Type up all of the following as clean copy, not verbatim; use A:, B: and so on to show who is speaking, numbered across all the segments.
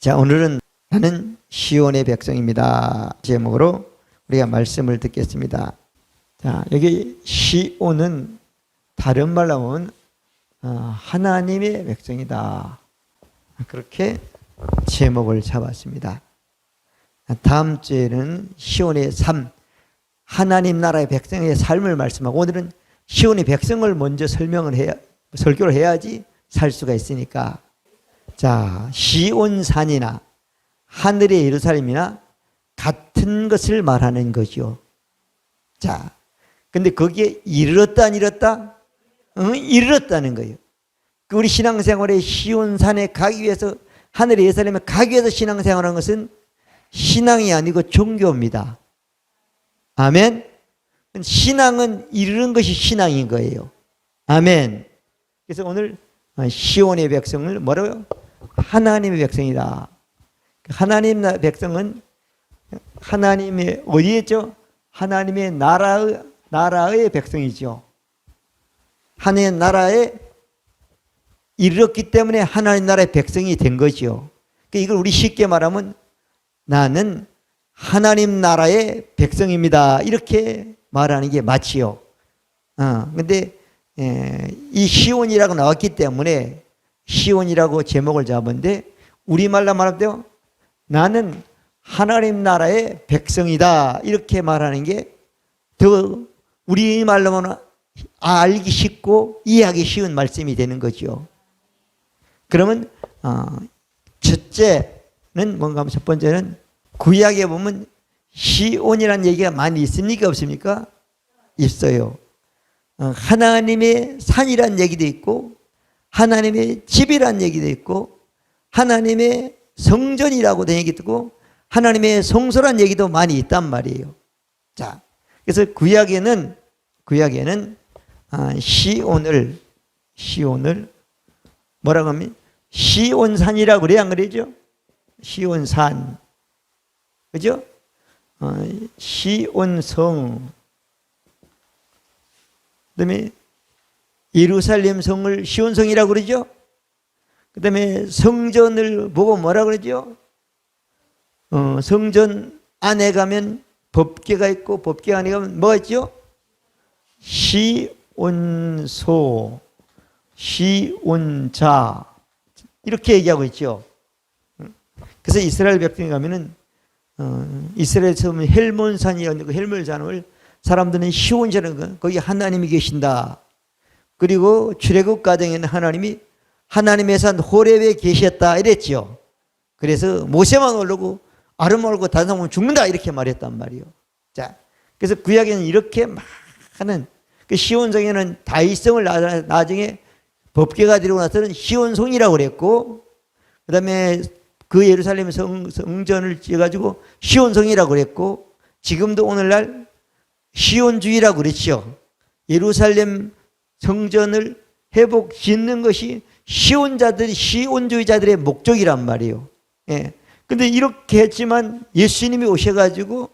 A: 자, 오늘은 나는 시온의 백성입니다 제목으로 우리가 말씀을 듣겠습니다. 자, 여기 시온은 다른 말로 하면 하나님의 백성이다, 그렇게 제목을 잡았습니다. 다음 주에는 시온의 삶, 하나님 나라의 백성의 삶을 말씀하고, 오늘은 시온의 백성을 먼저 설교를 해야지 살 수가 있으니까. 자, 시온산이나 하늘의 예루살렘이나 같은 것을 말하는 거죠. 자, 근데 거기에 이르렀다 안 이르렀다? 이르렀다는 거예요. 우리 신앙생활에 시온산에 가기 위해서, 하늘의 예루살렘에 가기 위해서 신앙생활하는 것은 신앙이 아니고 종교입니다. 아멘. 신앙은 이르는 것이 신앙인 거예요. 아멘. 그래서 오늘 시온의 백성을 뭐라고요? 하나님의 백성이다. 하나님의 백성은 하나님의 어디에 있죠? 하나님의 나라의 백성이죠. 하나님의 나라에 이르렀기 때문에 하나님 나라의 백성이 된 거죠. 이걸 우리 쉽게 말하면 나는 하나님 나라의 백성입니다, 이렇게 말하는 게 맞지요. 근데 이 시온이라고 나왔기 때문에 시온이라고 제목을 잡았는데, 우리말로 말할 때 나는 하나님 나라의 백성이다, 이렇게 말하는 게 더 우리말로는 알기 쉽고 이해하기 쉬운 말씀이 되는 거죠. 그러면 첫째는 뭔가 하면, 첫 번째는 구약에 보면 시온이라는 얘기가 많이 있습니까, 없습니까? 있어요. 하나님의 산이라는 얘기도 있고, 하나님의 집이라는 얘기도 있고, 하나님의 성전이라고 된 얘기도 있고, 하나님의 성소라는 얘기도 많이 있단 말이에요. 자, 그래서 구약에는 시온을 뭐라고 하면 시온산이라고 그래야 안 그러죠? 시온산, 그죠? 시온성, 그다음에 예루살렘 성을 시온성이라고 그러죠? 그다음에 성전을 보고 뭐라고 그러죠? 성전 안에 가면 법궤가 있고, 법궤 안에 가면 뭐가 있죠? 시온소, 시온자, 이렇게 얘기하고 있죠. 그래서 이스라엘 백성에 가면은 이스라엘 처음에 헬몬산이었는데, 그 헬몬산을 사람들은 시온이라는, 거기 하나님이 계신다. 그리고 출애굽 과정에는 하나님이 하나님의 산 호렙에 계셨다 이랬죠. 그래서 모세만 오르고 아론만 오르고 다른 사람은 죽는다, 이렇게 말했단 말이에요. 자, 그래서 구약에는 이렇게 많은, 그 시온성에는 다윗성을 나중에 법궤가 되고 나서는 시온성이라고 그랬고, 그 다음에 그 예루살렘 성전을 지어가지고 시온성이라고 그랬고, 지금도 오늘날 시온주의라고 그랬죠. 예루살렘 성전을 회복 짓는 것이 시온주의자들의 목적이란 말이에요. 예. 근데 이렇게 했지만 예수님이 오셔가지고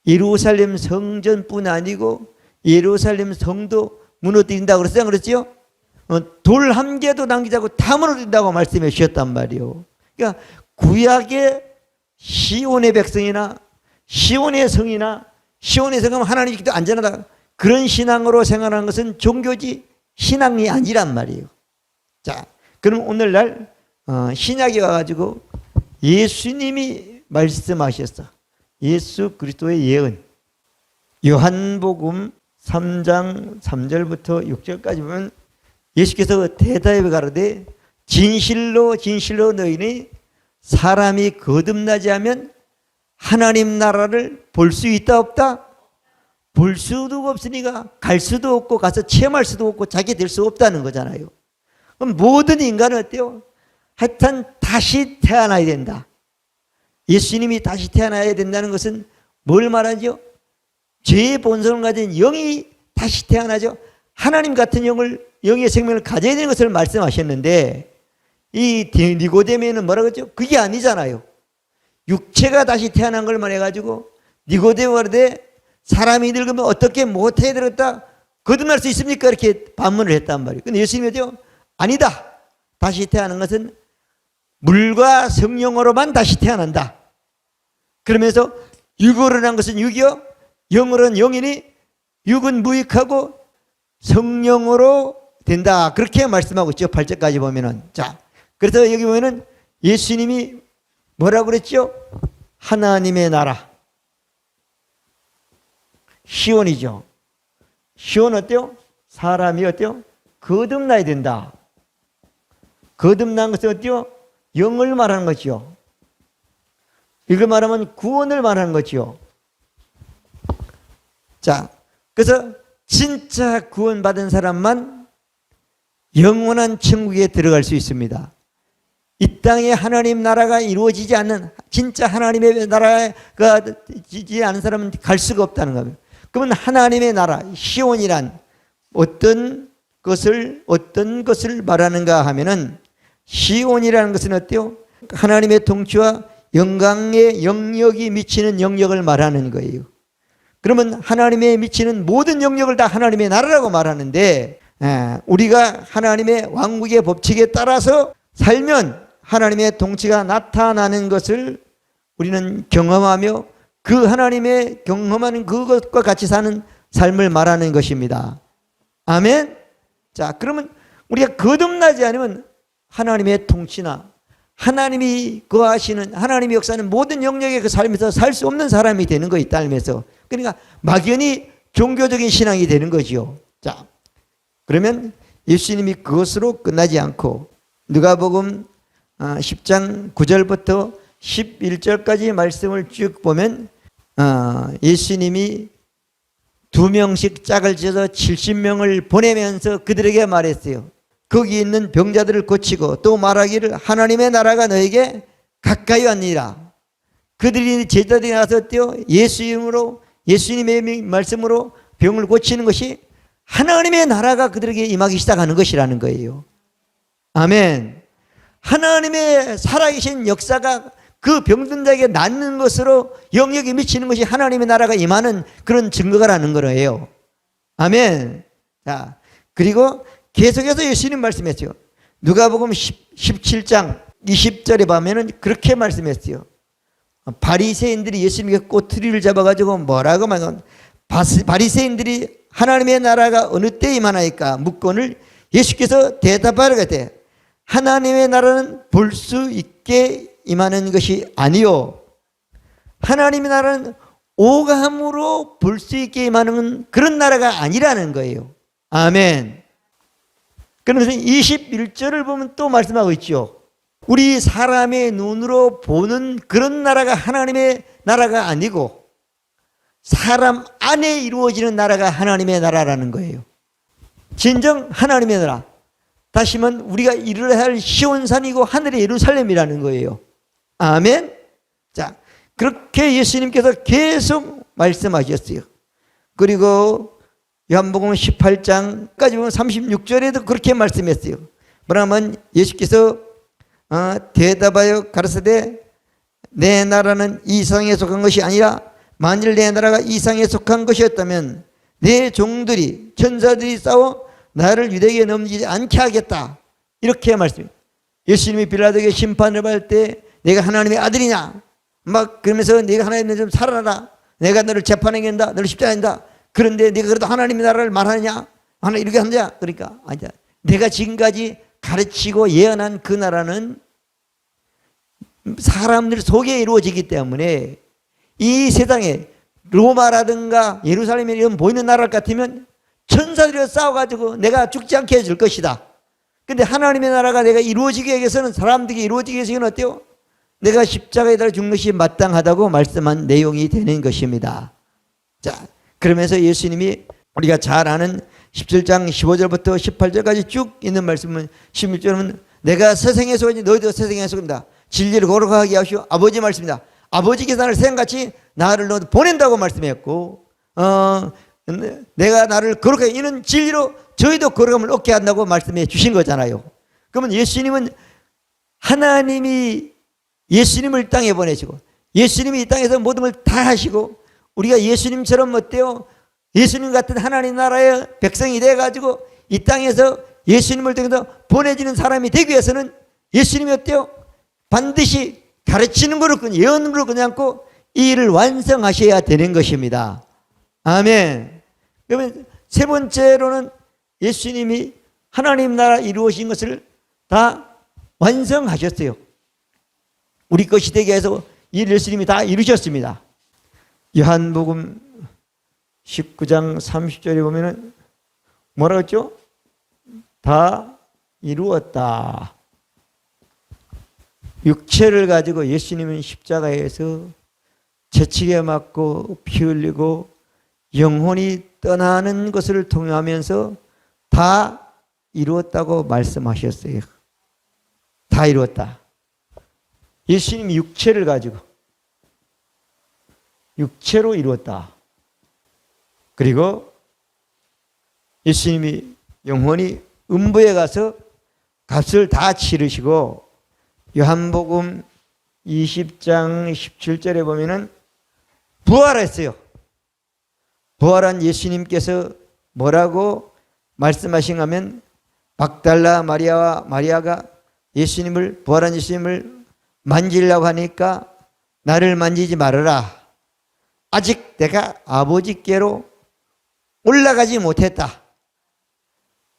A: 예루살렘 성전뿐 아니고 예루살렘 성도 무너뜨린다고 그랬죠? 돌 한 개도 남기지 않고 다 무너뜨린다고 말씀해 주셨단 말이에요. 그러니까 구약의 시온의 백성이나 시온의 성이나 시온의 성은 하나님이 기도 안전하다, 그런 신앙으로 생각하는 것은 종교지 신앙이 아니란 말이에요. 자, 그럼 오늘날 신약에 와가지고 예수님이 말씀하셨어. 예수 그리스도의 예언. 요한복음 3장 3절부터 6절까지 보면 예수께서 대답해 가로되 진실로 진실로 너희는 사람이 거듭나지 않으면 하나님 나라를 볼 수 있다 없다? 볼 수도 없으니까 갈 수도 없고 가서 체험할 수도 없고 자기 될 수 없다는 거잖아요. 그럼 모든 인간은 어때요? 하여튼 다시 태어나야 된다. 예수님이 다시 태어나야 된다는 것은 뭘 말하죠? 죄의 본성을 가진 영이 다시 태어나죠. 하나님 같은 영의 생명을 가져야 되는 것을 말씀하셨는데, 이 니고데모는 뭐라고 했죠? 그게 아니잖아요. 육체가 다시 태어난 걸 말해가지고 니고데모가 그러되 사람이 늙으면 어떻게 못해야 되겠다, 거듭날 수 있습니까? 이렇게 반문을 했단 말이에요. 근데 예수님이 아니다. 다시 태어나는 것은 물과 성령으로만 다시 태어난다. 그러면서 육으로 난 것은 육이요, 영으로는 영이니 육은 무익하고 성령으로 된다. 그렇게 말씀하고 있죠. 8절까지 보면은. 자, 그래서 여기 보면은 예수님이 뭐라고 그랬죠? 하나님의 나라. 시온이죠. 시온 어때요? 사람이 어때요? 거듭나야 된다. 거듭난 것은 어때요? 영을 말하는 거죠. 이걸 말하면 구원을 말하는 거죠. 자, 그래서 진짜 구원받은 사람만 영원한 천국에 들어갈 수 있습니다. 이 땅에 하나님 나라가 이루어지지 않는, 진짜 하나님의 나라가 지지 않은 사람은 갈 수가 없다는 겁니다. 그러면 하나님의 나라, 시온이란 어떤 것을 말하는가 하면은, 시온이라는 것은 어때요? 하나님의 통치와 영광의 영역이 미치는 영역을 말하는 거예요. 그러면 하나님의 미치는 모든 영역을 다 하나님의 나라라고 말하는데, 우리가 하나님의 왕국의 법칙에 따라서 살면 하나님의 통치가 나타나는 것을 우리는 경험하며 그 하나님의 경험하는 그것과 같이 사는 삶을 말하는 것입니다. 아멘. 자, 그러면 우리가 거듭나지 않으면 하나님의 통치나 하나님이 거하시는, 하나님이 역사하는 모든 영역의 그 삶에서 살 수 없는 사람이 되는 거, 이 삶에서. 그러니까 막연히 종교적인 신앙이 되는 거지요. 자, 그러면 예수님이 그것으로 끝나지 않고 누가복음 10장 9절부터 11절까지 말씀을 쭉 보면 예수님이 2명씩 짝을 지어서 70명을 보내면서 그들에게 말했어요. 거기 있는 병자들을 고치고 또 말하기를 하나님의 나라가 너에게 가까이 왔니라. 그들이 제자들이 나서 뛰어 예수 이름으로, 예수님의 말씀으로 병을 고치는 것이 하나님의 나라가 그들에게 임하기 시작하는 것이라는 거예요. 아멘. 하나님의 살아계신 역사가 그 병든 자에게 낫는 것으로 영역이 미치는 것이 하나님의 나라가 임하는 그런 증거가라는 거예요. 아멘. 자, 그리고 계속해서 예수님 말씀했어요. 누가복음 17장 20절에 보면은 그렇게 말씀했어요. 바리새인들이 예수님께 꼬투리를 잡아가지고 뭐라고 말하면, 바리새인들이 하나님의 나라가 어느 때 임하나이까 묻거늘 예수께서 대답하라고 했대. 하나님의 나라는 볼 수 있게 임하는 것이 아니요, 하나님의 나라는 오감으로 볼 수 있게 임하는 그런 나라가 아니라는 거예요. 아멘. 그러면서 21절을 보면 또 말씀하고 있죠. 우리 사람의 눈으로 보는 그런 나라가 하나님의 나라가 아니고 사람 안에 이루어지는 나라가 하나님의 나라라는 거예요. 진정 하나님의 나라. 다시 말하면 우리가 이루어야 할 시온산이고 하늘의 예루살렘이라는 거예요. 아멘. 자, 그렇게 예수님께서 계속 말씀하셨어요. 그리고 요한복음 18장까지 보면 36절에도 그렇게 말씀했어요. 뭐냐면 예수께서 대답하여 가라사대 내 나라는 이 세상에 속한 것이 아니라 만일 내 나라가 이 세상에 속한 것이었다면 내 종들이 천사들이 싸워 나를 유대에게 넘기지 않게 하겠다. 이렇게 말씀해요. 예수님이 빌라도에게 심판을 받을 때 내가 하나님의 아들이냐 막 그러면서 네가 하나님의 좀 살아라. 내가 너를 재판하게 한다. 너를 십자가에 한다. 그런데 네가 그래도 하나님의 나라를 말하느냐? 하나 이렇게 한다. 그러니까 아니야. 내가 지금까지 가르치고 예언한 그 나라는 사람들 속에 이루어지기 때문에 이 세상에 로마라든가 예루살렘이 이런 보이는 나라 같으면 천사들이 싸워가지고 내가 죽지 않게 해줄 것이다. 근데 하나님의 나라가 내가 이루어지기 위해서는, 사람들이 이루어지기 위해서는 어때요? 내가 십자가에 달려 죽는 것이 마땅하다고 말씀한 내용이 되는 것입니다. 자, 그러면서 예수님이 우리가 잘 아는 17장 15절부터 18절까지 쭉 있는 말씀은 16절은 내가 세상에서 오니 너희도 세상에서 온다. 진리를 거룩하게 하시오. 아버지 말씀이다. 아버지께서 나를 생각같이 나를 너도 보낸다고 말씀했고 내가 나를 거룩하게 이는 진리로 저희도 거룩함을 얻게 한다고 말씀해 주신 거잖아요. 그러면 예수님은 하나님이 예수님을 땅에 보내시고 예수님이 이 땅에서 모든 걸 다 하시고 우리가 예수님처럼 어때요? 예수님 같은 하나님 나라의 백성이 돼가지고 이 땅에서 예수님을 통해서 보내지는 사람이 되기 위해서는 예수님이 어때요? 반드시 가르치는 거로 예언으로 끊지 이 일을 완성하셔야 되는 것입니다. 아멘. 그러면 세 번째로는 예수님이 하나님 나라 이루어진 것을 다 완성하셨어요. 우리 것이 되게 해서 이 예수님이 다 이루셨습니다. 요한복음 19장 30절에 보면은 뭐라고 했죠? 다 이루었다. 육체를 가지고 예수님은 십자가에서 채찍에 맞고 피 흘리고 영혼이 떠나는 것을 통하면서 다 이루었다고 말씀하셨어요. 다 이루었다. 예수님이 육체를 가지고 육체로 이루었다. 그리고 예수님이 영혼이 음부에 가서 값을 다 치르시고 요한복음 20장 17절에 보면은 부활했어요. 부활한 예수님께서 뭐라고 말씀하신가 하면 막달라 마리아와 마리아가 부활한 예수님을 만지려고 하니까 나를 만지지 말아라. 아직 내가 아버지께로 올라가지 못했다.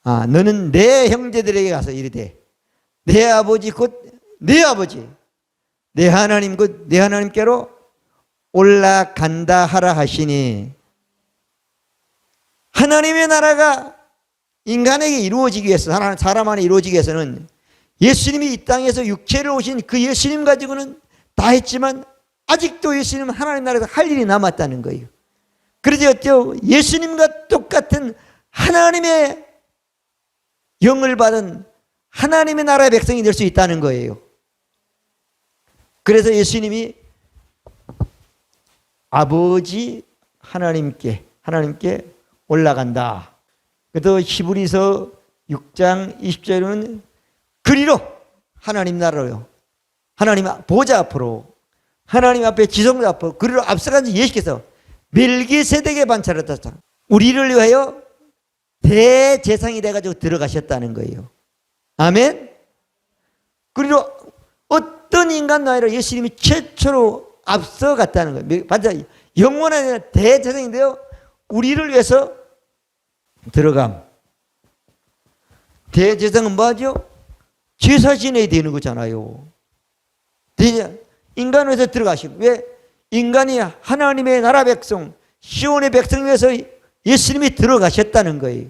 A: 너는 내 형제들에게 가서 이르되 내 아버지 곧 내 아버지 내 하나님 곧 내 하나님께로 올라간다 하라 하시니 하나님의 나라가 인간에게 이루어지기 위해서 사람 안에 이루어지기 위해서는 예수님이 이 땅에서 육체를 오신 그 예수님 가지고는 다 했지만 아직도 예수님은 하나님 나라에서 할 일이 남았다는 거예요. 그래서 어때요? 예수님과 똑같은 하나님의 영을 받은 하나님의 나라의 백성이 될 수 있다는 거예요. 그래서 예수님이 아버지 하나님께 올라간다. 그래서 히브리서 6장 20절은 그리로 하나님 나라로요. 하나님 보좌 앞으로 하나님 앞에 지성자 앞으로 그리로 앞서간 예수께서 멜기세덱의 반차를 탔다. 우리를 위하여 대제사장이 돼가지고 들어가셨다는 거예요. 아멘. 그리고 어떤 인간도 아니라 예수님이 최초로 앞서갔다는 거예요. 반차 영원한 대제사장이 되어 우리를 위해서 들어감. 대제사장은 뭐죠? 제사 지내야 되는 거잖아요. 인간에서 들어가시고 왜? 인간이 하나님의 나라 백성 시온의 백성 위해서 예수님이 들어가셨다는 거예요.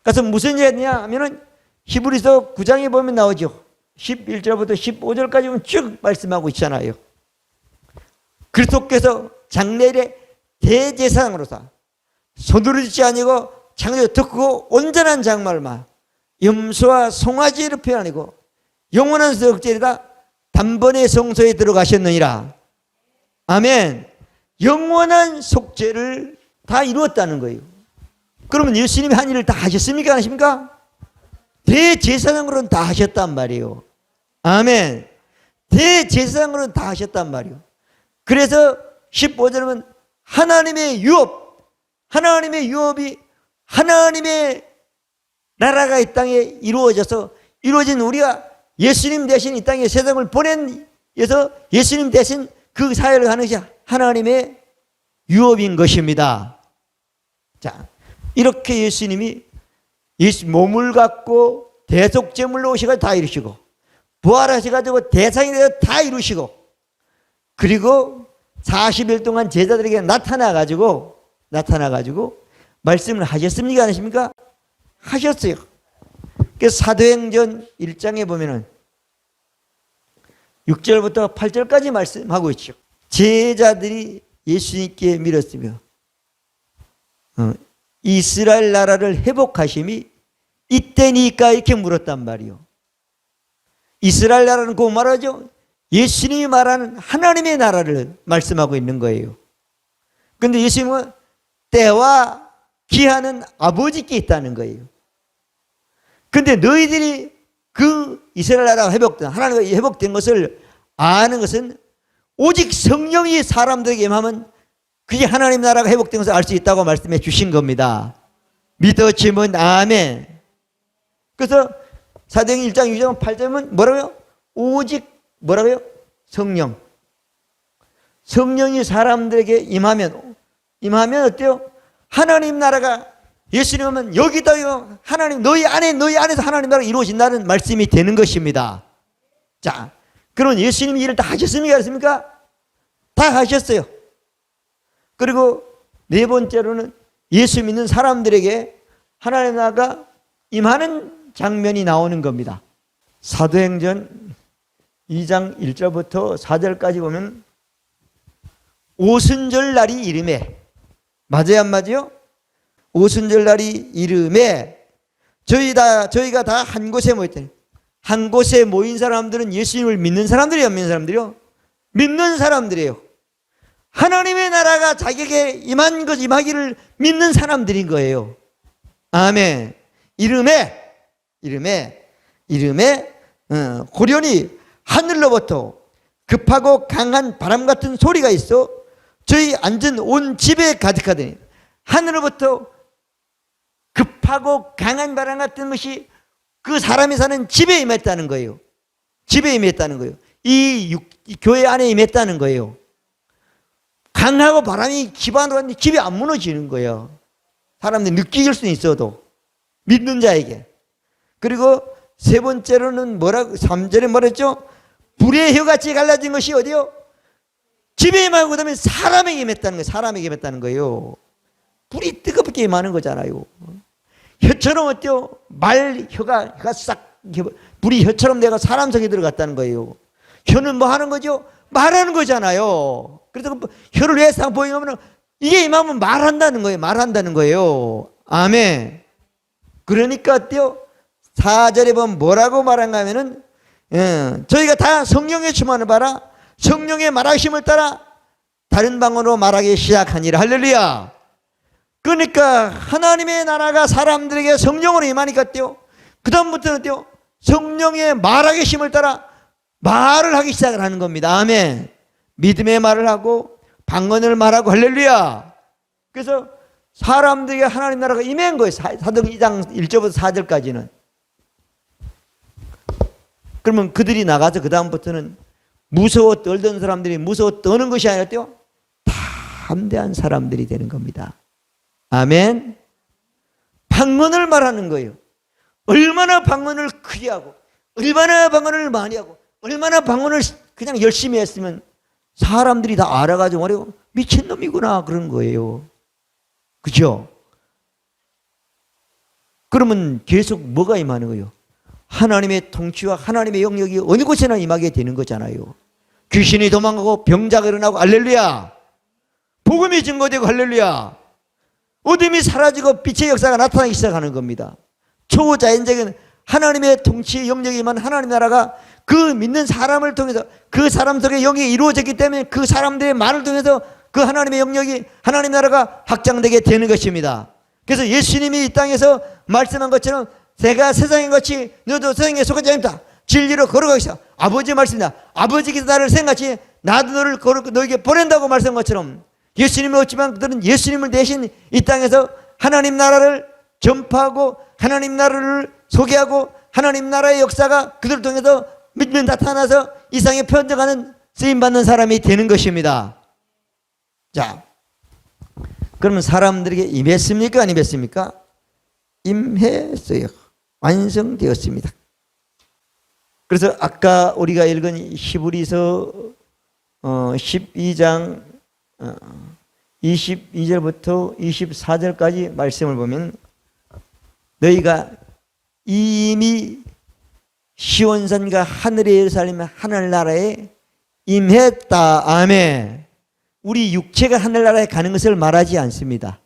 A: 그래서 무슨 얘기냐 하면은 히브리서 9장에 보면 나오죠. 11절부터 15절까지 보면 쭉 말씀하고 있잖아요. 그리스도께서 장래일에 대제사장으로서 손으로 짓지 아니고 창조가 더 크고 온전한 장말만 염소와 송아지를 표현하고 영원한 석제리다 단번에 성소에 들어가셨느니라. 아멘. 영원한 속죄를 다 이루었다는 거예요. 그러면 예수님이 한 일을 다 하셨습니까? 안 하십니까? 대제사장으로는 다 하셨단 말이에요. 아멘. 대제사장으로는 다 하셨단 말이에요. 그래서 15절은 하나님의 유업이 하나님의 나라가 이 땅에 이루어진 우리가 예수님 대신 이 땅에 세상을 보낸에서 예수님 대신 그 사회를 하는 것이 하나님의 유업인 것입니다. 자, 이렇게 예수님이 몸을 갖고 대속제물로 오셔가지고 다 이루시고 부활하셔가지고 대상이 되어 다 이루시고 그리고 40일 동안 제자들에게 나타나가지고 말씀을 하셨습니까? 안 하십니까? 하셨어요. 그래서 사도행전 1장에 보면은 6절부터 8절까지 말씀하고 있죠. 제자들이 예수님께 밀었으며 이스라엘 나라를 회복하심이 이때니까 이렇게 물었단 말이요. 이스라엘 나라는 그 말하죠. 예수님이 말하는 하나님의 나라를 말씀하고 있는 거예요. 그런데 예수님은 때와 기한은 아버지께 있다는 거예요. 그런데 너희들이 그 이스라엘 나라가 회복된 하나님과 회복된 것을 아는 것은 오직 성령이 사람들에게 임하면 그게 하나님 나라가 회복된 것을 알 수 있다고 말씀해 주신 겁니다. 믿어지면 아멘. 그래서 사도행전 1장 6장 8절은 뭐라고요? 오직 뭐라고요? 성령. 성령이 사람들에게 임하면 어때요? 하나님 나라가 예수님 오면 여기다요. 하나님 너희 안에서 하나님 나라가 이루어진다는 말씀이 되는 것입니다. 자, 그럼 예수님이 일을 다 하셨습니까? 했습니까? 다 하셨어요. 그리고 네 번째로는 예수 믿는 사람들에게 하나님 나라가 임하는 장면이 나오는 겁니다. 사도행전 2장 1절부터 4절까지 보면 오순절 날이 이름에, 맞아요 안 맞아요? 오순절 날이 이름에 저희가 다 한 곳에 모였대요. 한 곳에 모인 사람들은 예수님을 믿는 사람들이에요, 안 믿는 사람들이요? 믿는 사람들이에요. 하나님의 나라가 자기에게 임하기를 믿는 사람들인 거예요. 아멘. 이름에 고련히 하늘로부터 급하고 강한 바람 같은 소리가 있어 저희 앉은 온 집에 가득하더니, 하늘로부터 급하고 강한 바람 같은 것이 그 사람이 사는 집에 임했다는 거예요. 집에 임했다는 거예요. 이 교회 안에 임했다는 거예요. 강하고 바람이 집 안으로 갔는데 집이 안 무너지는 거예요. 사람들이 느낄 수는 있어도 믿는 자에게. 그리고 세 번째로는 3절에 뭐랬죠? 불의 혀같이 갈라진 것이 어디요? 집에 임하고 그다음에 사람에게 임했다는 거예요. 사람에게 임했다는 거예요. 불이 뜨겁게 임하는 거잖아요. 혀처럼 어때요? 혀가 싹 불이 혀처럼 내가 사람 속에 들어갔다는 거예요. 혀는 뭐 하는 거죠? 말하는 거잖아요. 그래서 혀를 왜 상 보이면 이게 임하면 말한다는 거예요. 말한다는 거예요. 아멘. 그러니까 어때요? 4절에 보면 뭐라고 말한가 하면은 저희가 다 성령의 충만을 받아 성령의 말하심을 따라 다른 방언으로 말하기 시작하니라. 할렐루야. 그러니까 하나님의 나라가 사람들에게 성령으로 임하니까 어때요? 그 다음부터는 어때요? 성령의 말하기 심을 따라 말을 하기 시작을 하는 겁니다. 아멘. 믿음의 말을 하고 방언을 말하고. 할렐루야. 그래서 사람들에게 하나님 나라가 임한 거예요. 사도행 2장 1절부터 4절까지는. 그러면 그들이 나가서 그 다음부터는 무서워 떨던 사람들이 무서워 떠는 것이 아니라 어때요? 담대한 사람들이 되는 겁니다. 아멘. 방언을 말하는 거예요. 얼마나 방언을 크게 하고 얼마나 방언을 많이 하고 얼마나 방언을 그냥 열심히 했으면 사람들이 다 알아가지고 말이요, 미친놈이구나 그런 거예요. 그죠? 그러면 계속 뭐가 임하는 거예요? 하나님의 통치와 하나님의 영역이 어느 곳에나 임하게 되는 거잖아요. 귀신이 도망가고 병자가 일어나고. 할렐루야. 복음이 증거되고. 할렐루야. 어둠이 사라지고 빛의 역사가 나타나기 시작하는 겁니다. 초자연적인 하나님의 통치의 영역이 임한 하나님 나라가 그 믿는 사람을 통해서 그 사람 속에 영이 이루어졌기 때문에 그 사람들의 말을 통해서 그 하나님의 영역이 하나님 나라가 확장되게 되는 것입니다. 그래서 예수님이 이 땅에서 말씀한 것처럼 내가 세상인 같이 너도 세상에 속하지 않습니다. 진리로 걸어가시오. 아버지의 말씀이다. 아버지께서 나를 생각하시 나도 너를 너에게 보낸다고 말씀한 것처럼 예수님을 얻지만 그들은 예수님을 대신 이 땅에서 하나님 나라를 전파하고 하나님 나라를 소개하고 하나님 나라의 역사가 그들을 통해서 믿으면 나타나서 이 세상에 편져가는 쓰임받는 사람이 되는 것입니다. 자, 그러면 사람들에게 임했습니까? 안 임했습니까? 임했어요. 완성되었습니다. 그래서 아까 우리가 읽은 히브리서 12장 22절부터 24절까지 말씀을 보면 너희가 이미 시온산과 하늘의 예루살렘 하늘나라에 임했다. 아멘. 우리 육체가 하늘나라에 가는 것을 말하지 않습니다.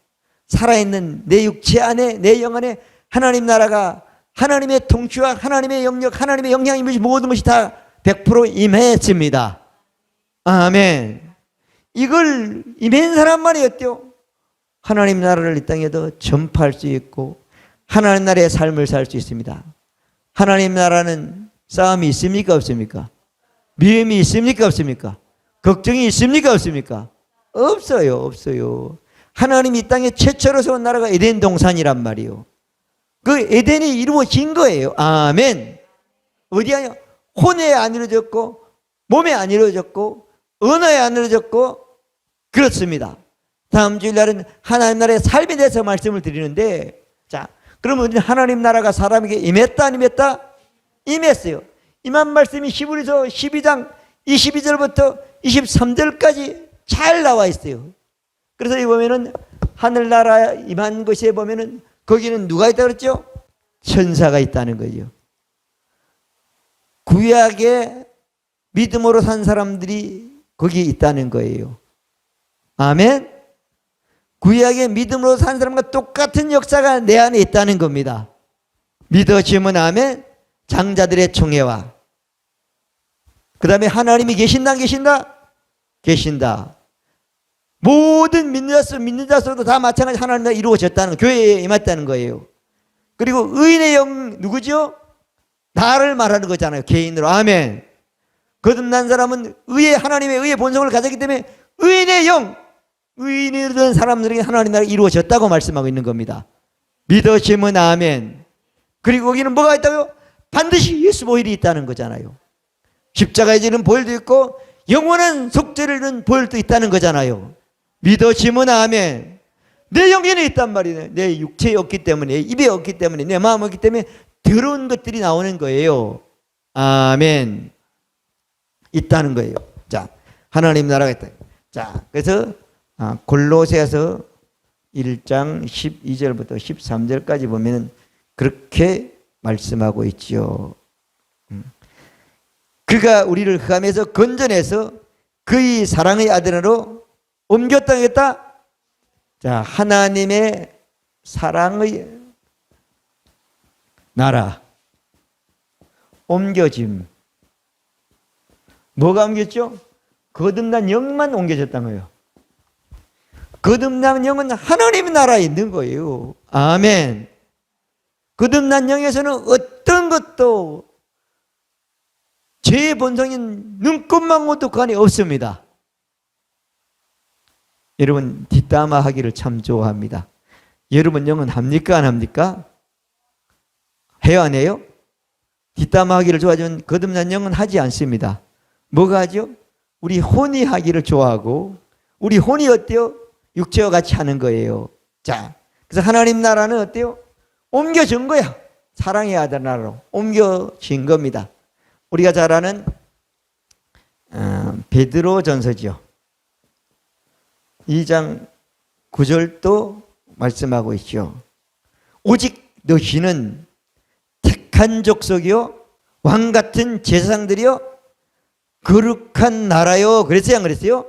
A: 살아있는 내 육체 안에 내 영 안에 하나님 나라가 하나님의 통치와 하나님의 영역 하나님의 영향이 모든 것이 다 100% 임했습니다. 아멘. 이걸 임한 사람만이 어때요? 하나님 나라를 이 땅에도 전파할 수 있고 하나님 나라의 삶을 살 수 있습니다. 하나님 나라는 싸움이 있습니까? 없습니까? 미움이 있습니까? 없습니까? 걱정이 있습니까? 없습니까? 없어요. 없어요. 하나님이 이 땅에 최초로 세운 나라가 에덴 동산이란 말이에요. 그 에덴이 이루어진 거예요. 아멘. 어디 아니야? 혼에 안 이루어졌고 몸에 안 이루어졌고 언어에 안 이루어졌고 그렇습니다. 다음 주일날은 하나님 나라의 삶에 대해서 말씀을 드리는데, 자, 그러면 하나님 나라가 사람에게 임했다 안 임했다? 임했어요. 임한 말씀이 히브리서 12장 22절부터 23절까지 잘 나와 있어요. 그래서 이 보면은 하늘나라 임한 것에 보면은 거기는 누가 있다 그랬죠? 천사가 있다는 거죠. 구약에 믿음으로 산 사람들이 거기에 있다는 거예요. 아멘. 구약의 믿음으로 산 사람과 똑같은 역사가 내 안에 있다는 겁니다. 믿어지면 아멘. 장자들의 총회와 그 다음에 하나님이 계신다 안 계신다? 계신다. 모든 믿는 자서도 다 마찬가지 하나님이 이루어졌다는, 교회에 임했다는 거예요. 그리고 의인의 영 누구죠? 나를 말하는 거잖아요. 개인으로. 아멘. 거듭난 사람은 하나님의 의의 본성을 가졌기 때문에 의인의 영, 의인이 된 사람들에게 하나님 나라가 이루어졌다고 말씀하고 있는 겁니다. 믿으시면 아멘. 그리고 거기는 뭐가 있다고요? 반드시 예수 보혈이 있다는 거잖아요. 십자가에 지는 보혈도 있고 영원한 속죄를 이루는 보혈도 있다는 거잖아요. 믿으시면 아멘. 내 영혼에 있단 말이네. 내 육체에 없기 때문에, 입에 없기 때문에, 내 마음에 없기 때문에 더러운 것들이 나오는 거예요. 아멘. 있다는 거예요. 자, 하나님 나라가 있다. 자, 그래서 골로새서 1장 12절부터 13절까지 보면 그렇게 말씀하고 있죠. 그가 우리를 흑암에서 건져내서 그의 사랑의 아들으로 옮겼다 하겠다. 자, 하나님의 사랑의 나라 옮겨짐. 뭐가 옮겼죠? 거듭난 영만 옮겨졌단 거예요. 거듭난 영은 하나님의 나라에 있는 거예요. 아멘. 거듭난 영에서는 어떤 것도 죄의 본성인 눈꽃만고도 그 안에 없습니다. 여러분 뒷담화 하기를 참 좋아합니다. 여러분 영은 합니까 안 합니까? 해요 안 해요? 뒷담화 하기를 좋아하지만 거듭난 영은 하지 않습니다. 뭐가 하죠? 우리 혼이 하기를 좋아하고 우리 혼이 어때요? 육체와 같이 하는 거예요. 자, 그래서 하나님 나라는 어때요? 옮겨진 거야. 사랑의 아들 나라로 옮겨진 겁니다. 우리가 잘 아는 베드로 전서지요. 2장 9절도 말씀하고 있죠. 오직 너희는 택한 족속이요 왕 같은 제사장들이요 거룩한 나라요. 그랬어요 안 그랬어요?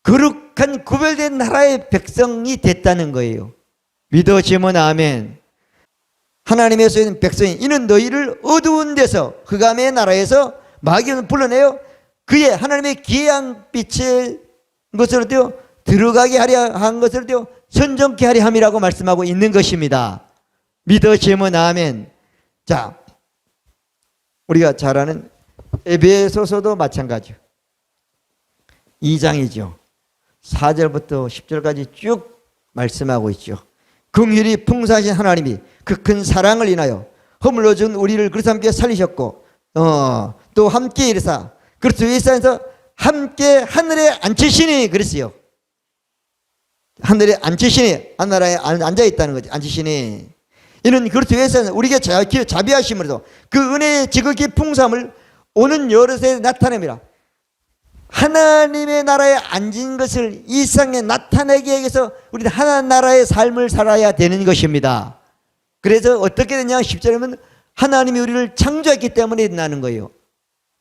A: 거룩한 구별된 나라의 백성이 됐다는 거예요. 믿어지면 아멘. 하나님의 소유는 백성이 이는 너희를 어두운 데서 흑암의 나라에서 마귀를 불러내어 그의 하나님의 기이한 빛의 것을 띄어 들어가게 하려 한 것을 띄어 선정케 하려 함이라고 말씀하고 있는 것입니다. 믿어지면 아멘. 자, 우리가 잘 아는 에베소서도 마찬가지요. 2장이죠. 4절부터 10절까지 쭉 말씀하고 있죠. 긍휼이 풍성하신 하나님이 그 큰 사랑을 인하여 허물로 준 우리를 그리스도 함께 살리셨고 또 함께 이르사 그리스도 예수 안에서 함께 하늘에 앉히시니 그랬어요. 하늘에 앉히시니 하늘에 앉아 있다는 거지. 앉히시니 이는 그리스도 예수 안에서 우리에게 자비하심으로도 그 은혜의 지극히 풍성함을 오는 여럿에 나타냅니다. 하나님의 나라에 앉은 것을 이 세상에 나타내기 위해서 우리는 하나님 나라의 삶을 살아야 되는 것입니다. 그래서 어떻게 되냐 10절에는 하나님이 우리를 창조했기 때문에 나는 거예요.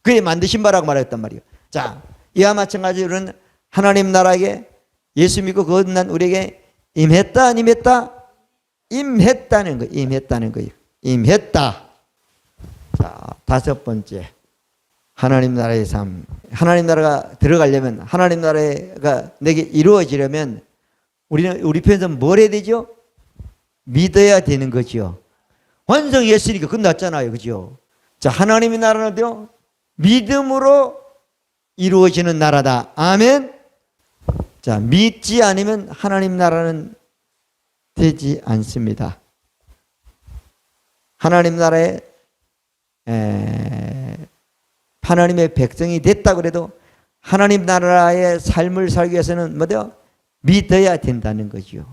A: 그게 만드신 바라고 말했단 말이에요. 자, 이와 마찬가지로는 하나님 나라에 예수 믿고 거듭난 우리에게 임했다 안 임했다? 임했다는 거예요. 임했다는 거예요. 임했다. 자, 다섯 번째. 하나님 나라의 삶. 하나님 나라가 들어가려면, 하나님 나라가 내게 이루어지려면 우리 편에서 뭘 해야 되죠? 믿어야 되는 거죠. 완성했으니까 끝났잖아요. 그죠? 자, 하나님의 나라는요, 믿음으로 이루어지는 나라다. 아멘. 자, 믿지 않으면 하나님 나라는 되지 않습니다. 하나님 나라의 하나님의 백성이 됐다 그래도 하나님 나라의 삶을 살기 위해서는 뭐죠? 믿어야 된다는 거죠.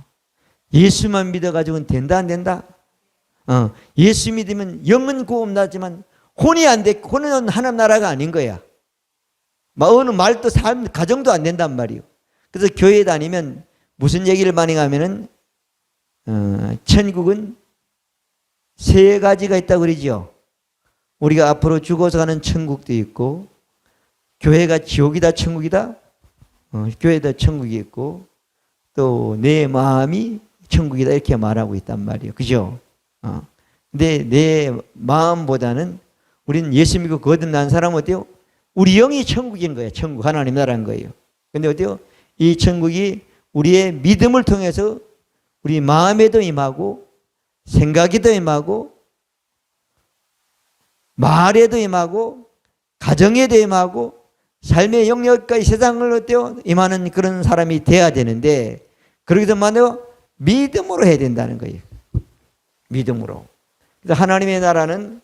A: 예수만 믿어가지고는 된다 안 된다? 예수 믿으면 영은 구원 나지만 혼이 안 돼. 혼은 하나님 나라가 아닌 거야. 어느 말도 삶 가정도 안 된단 말이에요. 그래서 교회 다니면 무슨 얘기를 많이 하면은 천국은 세 가지가 있다고 그러죠. 우리가 앞으로 죽어서 가는 천국도 있고, 교회가 지옥이다 천국이다, 교회다 천국이 있고, 또 내 마음이 천국이다 이렇게 말하고 있단 말이에요. 그죠? 근데 내 마음보다는 우리는 예수 믿고 거듭난 사람은 어때요? 우리 영이 천국인 거예요. 천국, 하나님 나라인 거예요. 근데 어때요? 이 천국이 우리의 믿음을 통해서 우리 마음에도 임하고, 생각에도 임하고, 말에도 임하고, 가정에도 임하고, 삶의 영역까지 세상을 어때요? 임하는 그런 사람이 돼야 되는데, 그러기도 만해요. 믿음으로 해야 된다는 거예요. 믿음으로. 그래서 하나님의 나라는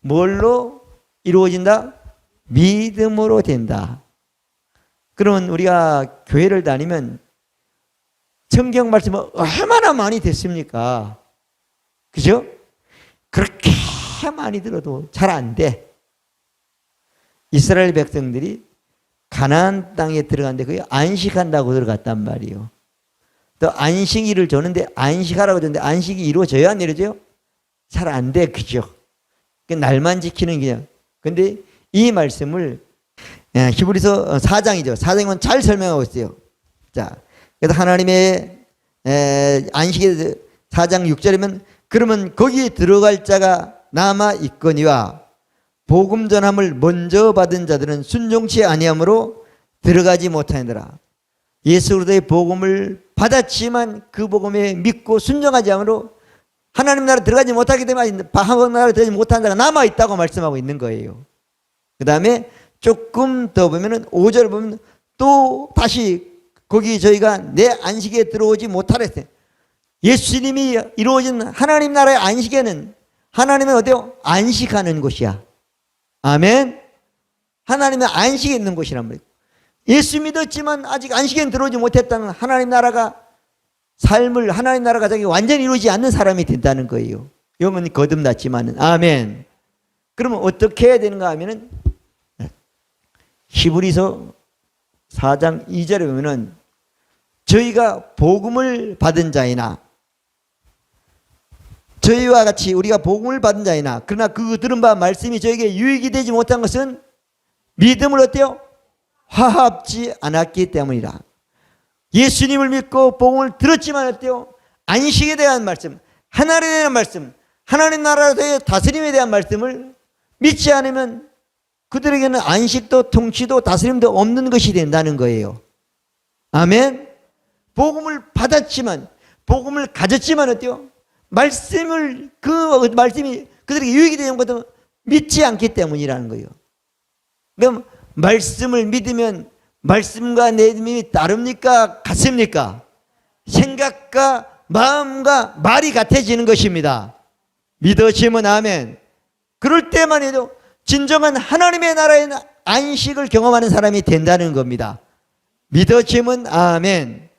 A: 뭘로 이루어진다? 믿음으로 된다. 그러면 우리가 교회를 다니면 성경 말씀은 얼마나 많이 됐습니까? 그죠? 그렇게 많이 들어도 잘 안 돼. 이스라엘 백성들이 가나안 땅에 들어갔는데 그게 안식한다고 들어갔단 말이에요. 또 안식일을 줬는데 안식하라고 줬는데 안식이 이루어져야 안 이루어져요? 잘 안 돼. 그죠? 날만 지키는 게. 근데 이 말씀을 히브리서 4장이죠. 4장은 잘 설명하고 있어요. 자, 그래서 하나님의 안식의 4장 6절이면 그러면 거기에 들어갈 자가 남아 있거니와 복음 전함을 먼저 받은 자들은 순종치 아니함으로 들어가지 못하느니라. 예수 그리스도의 복음을 받았지만 그 복음에 믿고 순종하지 않으므로 하나님 나라 들어가지 못하기 때문에 하나님 나라 들어가지 못한 자가 남아 있다고 말씀하고 있는 거예요. 그 다음에 조금 더 보면은 5절 보면 또 다시 거기 저희가 내 안식에 들어오지 못하라 했어요. 예수님이 이루어진 하나님 나라의 안식에는 하나님은 어때요? 안식하는 곳이야. 아멘. 하나님의 안식에 있는 곳이란 말이에요. 예수 믿었지만 아직 안식에는 들어오지 못했다는 하나님 나라가 삶을 하나님 나라가 자기 완전히 이루어지지 않는 사람이 된다는 거예요. 영은 거듭났지만은. 아멘. 그러면 어떻게 해야 되는가 하면은 히브리서 4장 2절에 보면은 저희가 복음을 받은 자이나 저희와 같이 우리가 복음을 받은 자이나 그러나 그 들은 바 말씀이 저에게 유익이 되지 못한 것은 믿음을 어때요? 화합지 않았기 때문이라. 예수님을 믿고 복음을 들었지만 어때요? 안식에 대한 말씀, 하나님에 대한 말씀, 하나님 나라의 다스림에 대한 말씀을 믿지 않으면 그들에게는 안식도 통치도 다스림도 없는 것이 된다는 거예요. 아멘. 복음을 받았지만 복음을 가졌지만 어때요? 말씀을 그 말씀이 그들에게 유익이 되는 것도 믿지 않기 때문이라는 거예요. 그럼 말씀을 믿으면 말씀과 내 믿음이 다릅니까? 같습니까? 생각과 마음과 말이 같아지는 것입니다. 믿으시면 아멘. 그럴 때만 해도 진정한 하나님의 나라의 안식을 경험하는 사람이 된다는 겁니다. 믿으시면 아멘.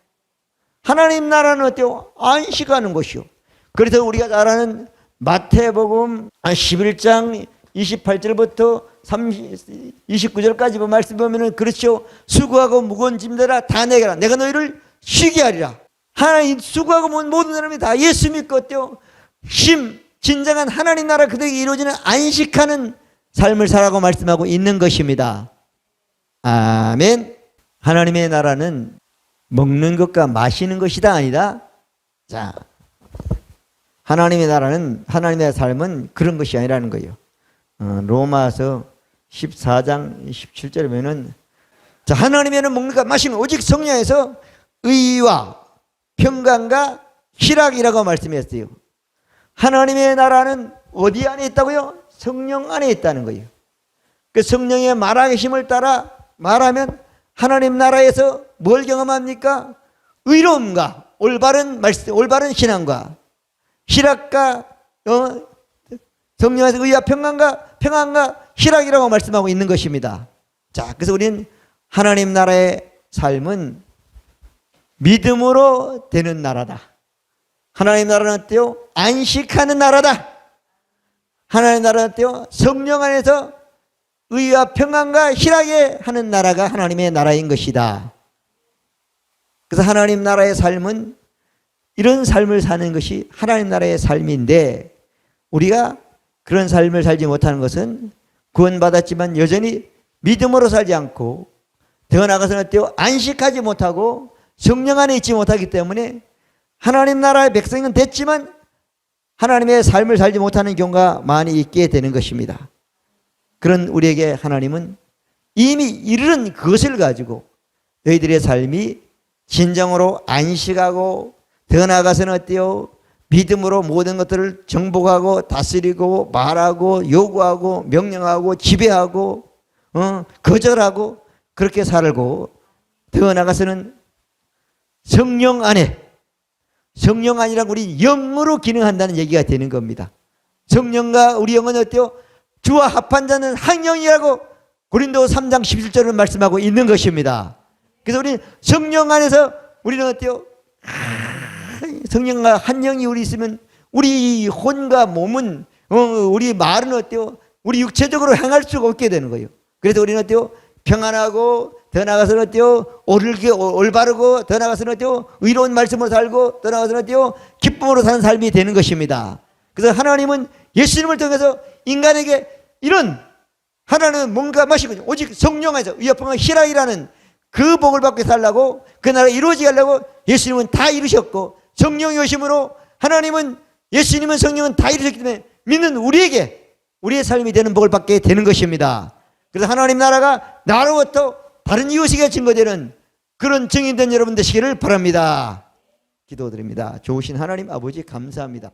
A: 하나님 나라는 어때요? 안식하는 것이요. 그래서 우리가 잘 아는 마태복음 11장 28절부터 29절까지 말씀 보면은 그렇죠. 수고하고 무거운 짐들아 다 내게라. 내가 너희를 쉬게 하리라. 하나님 수고하고 모든 사람이 다 예수 믿고 어때요? 진정한 하나님 나라 그들에게 이루어지는 안식하는 삶을 살라고 말씀하고 있는 것입니다. 아멘. 하나님의 나라는 먹는 것과 마시는 것이다 아니다. 자, 하나님의 나라는 하나님의 삶은 그런 것이 아니라는 거예요. 로마서 14장 17절에 보면은 자, 하나님에는 먹는 것 마시는 오직 성령에서 의와 평강과 희락이라고 말씀했어요. 하나님의 나라는 어디 안에 있다고요? 성령 안에 있다는 거예요. 그 성령의 말하기 힘을 따라 말하면 하나님 나라에서 뭘 경험합니까? 의로움과 올바른 말씀, 올바른 신앙과 희락과 성령에서 의와 평안과 희락이라고 말씀하고 있는 것입니다. 자, 그래서 우리는 하나님 나라의 삶은 믿음으로 되는 나라다. 하나님 나라는 어때요? 안식하는 나라다. 하나님 나라는 어때요? 성령 안에서 의와 평안과 희락에 하는 나라가 하나님의 나라인 것이다. 그래서 하나님 나라의 삶은 이런 삶을 사는 것이 하나님 나라의 삶인데, 우리가 그런 삶을 살지 못하는 것은 구원받았지만 여전히 믿음으로 살지 않고, 더 나아가서는 어때요? 안식하지 못하고 성령 안에 있지 못하기 때문에 하나님 나라의 백성은 됐지만 하나님의 삶을 살지 못하는 경우가 많이 있게 되는 것입니다. 그런 우리에게 하나님은 이미 이르는 그것을 가지고 너희들의 삶이 진정으로 안식하고, 더 나아가서는 어때요? 믿음으로 모든 것들을 정복하고 다스리고 말하고 요구하고 명령하고 지배하고 거절하고 그렇게 살고, 더 나아가서는 성령 안에, 성령 안이란 우리 영으로 기능한다는 얘기가 되는 겁니다. 성령과 우리 영은 어때요? 주와 합한 자는 한 영이라고 고린도 3장 17절을 말씀하고 있는 것입니다. 그래서 우리 성령 안에서 우리는 어때요? 성령과 한 영이 우리 있으면 우리 혼과 몸은 우리 말은 어때요? 우리 육체적으로 행할 수가 없게 되는 거예요. 그래서 우리는 어때요? 평안하고, 더 나아가서는 어때요? 올바르고, 더 나아가서는 어때요? 의로운 말씀으로 살고, 더 나아가서는 어때요? 기쁨으로 사는 삶이 되는 것입니다. 그래서 하나님은 예수님을 통해서 인간에게 이런, 하나는 뭔가 마시고 오직 성령 안에서 의협과 희락이라는 그 복을 받고 살라고, 그 나라가 이루어지게 하려고 예수님은 다 이루셨고, 성령이 오심으로 하나님은, 예수님은, 성령은 다 이루셨기 때문에 믿는 우리에게 우리의 삶이 되는 복을 받게 되는 것입니다. 그래서 하나님 나라가 나로부터 다른 이웃에게 증거되는 그런 증인된 여러분 되시기를 바랍니다. 기도드립니다. 좋으신 하나님 아버지 감사합니다.